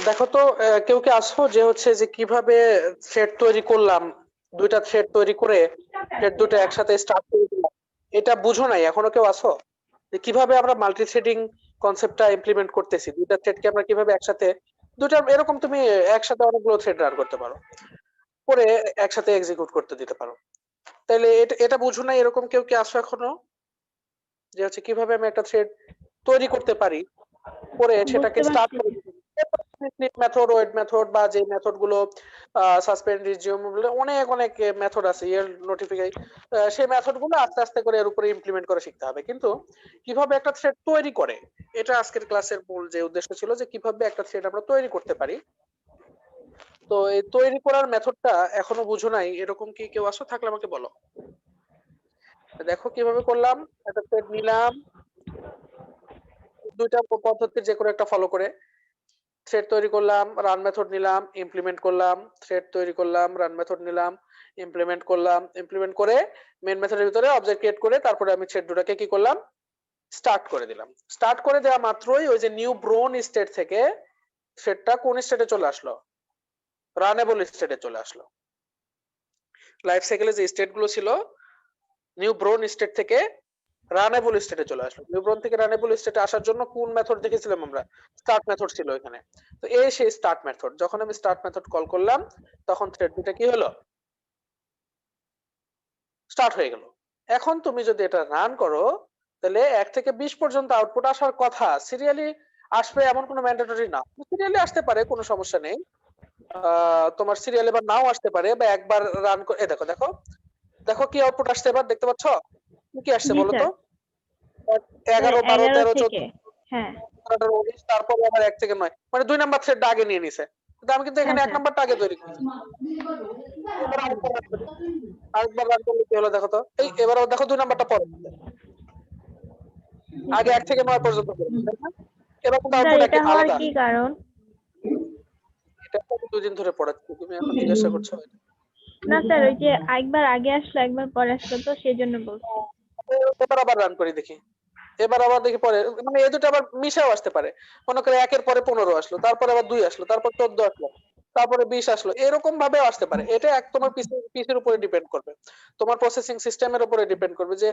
দেখো তো কেউ কি আসো যে হচ্ছে যে কিভাবে থ্রেড তৈরি করলাম, দুইটা থ্রেড তৈরি করে থ্রেড দুটো একসাথে স্টার্ট করে দিলাম, এটা বুঝো নাই এখনো কেউ আসো? যে কিভাবে আমরা মাল্টি থ্রেডিং কনসেপ্টটা ইমপ্লিমেন্ট করতেছি, দুইটা থ্রেডকে আমরা কিভাবে একসাথে, দুইটা এরকম তুমি একসাথে অনেকগুলো থ্রেড রান করতে পারো, করে একসাথে এক্সিকিউট করতে দিতে পারো। তাইলে এটা এটা বুঝো না এরকম কেউ কি আসো এখনো? যে হচ্ছে কিভাবে আমি একটা থ্রেড তৈরি করতে পারি, করে সেটাকে বুঝতে স্টার্ট পারছি। করে দিতে মেথড, ওয়েট মেথড বা যে মেথড গুলো সাসপেন্ড, রিজিউম, অনেক অনেক মেথড আছে, এর নোটিফাই, সেই মেথড গুলো আস্তে আস্তে করে এর উপরে ইমপ্লিমেন্ট করে শিখতে হবে। কিন্তু কিভাবে একটা থ্রেড তৈরি করে, এটা আজকের ক্লাসের মূল যে উদ্দেশ্য ছিল, যে কিভাবে একটা থ্রেড আমরা তৈরি করতে পারি। তো এই তৈরি করার মেথডটা এখনো বুঝো নাই এরকম কি কেউ আসো? থাকলে আমাকে বলো। দেখো কিভাবে করলাম, একটা থ্রেড নিলাম, দুইটা পদ্ধতির যে কোনো একটা ফলো করে থ্রেড তৈরি করলাম, রান মেথড নিলাম, ইমপ্লিমেন্ট করলাম, থ্রেড তৈরি করলাম, রান মেথড নিলাম, ইমপ্লিমেন্ট করলাম, ইমপ্লিমেন্ট করে মেইন মেথডের ভিতরে অবজেক্ট ক্রিয়েট করে তারপরে আমি থ্রেড দুটাকে কি করলাম, স্টার্ট করে দিলাম। স্টার্ট করে দেওয়া মাত্রই ওই যে নিউ ব্রোন স্টেট থেকে থ্রেডটা কোন স্টেটে চলে আসলো, রানেবল স্টেটে চলে আসলো। লাইফ সাইকেলে যে স্টেট গুলো ছিল, নিউ ব্রোন স্টেট থেকে রানেবল স্টেটে চলে আসলো। নিউ ব্রোন থেকে রানেবল স্টেটে আসার জন্য কোন মেথড দেখেছিলাম আমরা? স্টার্ট মেথড ছিল এখানে। তো এই সেই স্টার্ট মেথড, যখন আমি স্টার্ট মেথড কল করলাম তখন থ্রেড দুটা কি হলো, স্টার্ট হয়ে গেল। এখন তুমি যদি এটা রান করো, তাহলে 1 থেকে 20 পর্যন্ত আউটপুট আসার কথা, সিরিয়ালি আসবে এমন কোনো ম্যান্ডেটরি না। সিরিয়ালি আসতে পারে, কোনো সমস্যা নেই। তোমার সিরিয়াল এবার নাও আসতে পারে, বা একবার রান করে দেখো, দেখো দেখো কি আউটপুট আসছে এবার, দেখতে পাচ্ছ কি আসছে জি বলো তো? স্যার। স্যার 11, 12, 11 13, থেকে। 14, হ্যাঁ। 19, তারপরে আবার 1 থেকে 9, মানে 2 নাম্বার থ্রেডটা আগে নিয়ে নিছে। কিন্তু আমি কিন্তু হ্যাঁ এখানে 1 স্যার। নাম্বারটা আগে তৈরি করেছি। এবার আরেকবার রান করি, আরেকবার রান করলে কি হলো দেখো তো, এই এবারও দেখো 2 নাম্বারটা পরে, আগে 1 থেকে 9 পর্যন্ত করেছি, তাই না? এবার কিন্তু স্যার আউটপুট এটা হওয়ার আলাদা। কি কারণ? এটা তো আমি 2 দিন ধরে পড়াচ্ছি, তুমি এখন জিজ্ঞাসা করছো? না স্যার, ওই যে একবার আগে আসলো একবার পরে আসলো, তো সেই জন্য বলছি। এবার আবার রান করি দেখি, এবার আবার দেখি পরে, মানে এই দুটো আবার মিশেও আসতে পারে। মনে করে 1 এর পরে 15 আসলো, তারপরে আবার 2 আসলো, তারপর 14 আসলো, তারপরে 20 আসলো, এরকম ভাবেও আসতে পারে। এটা এক তোমার পিসির উপরে ডিপেন্ড করবে, তোমার প্রসেসিং সিস্টেমের উপরে ডিপেন্ড করবে যে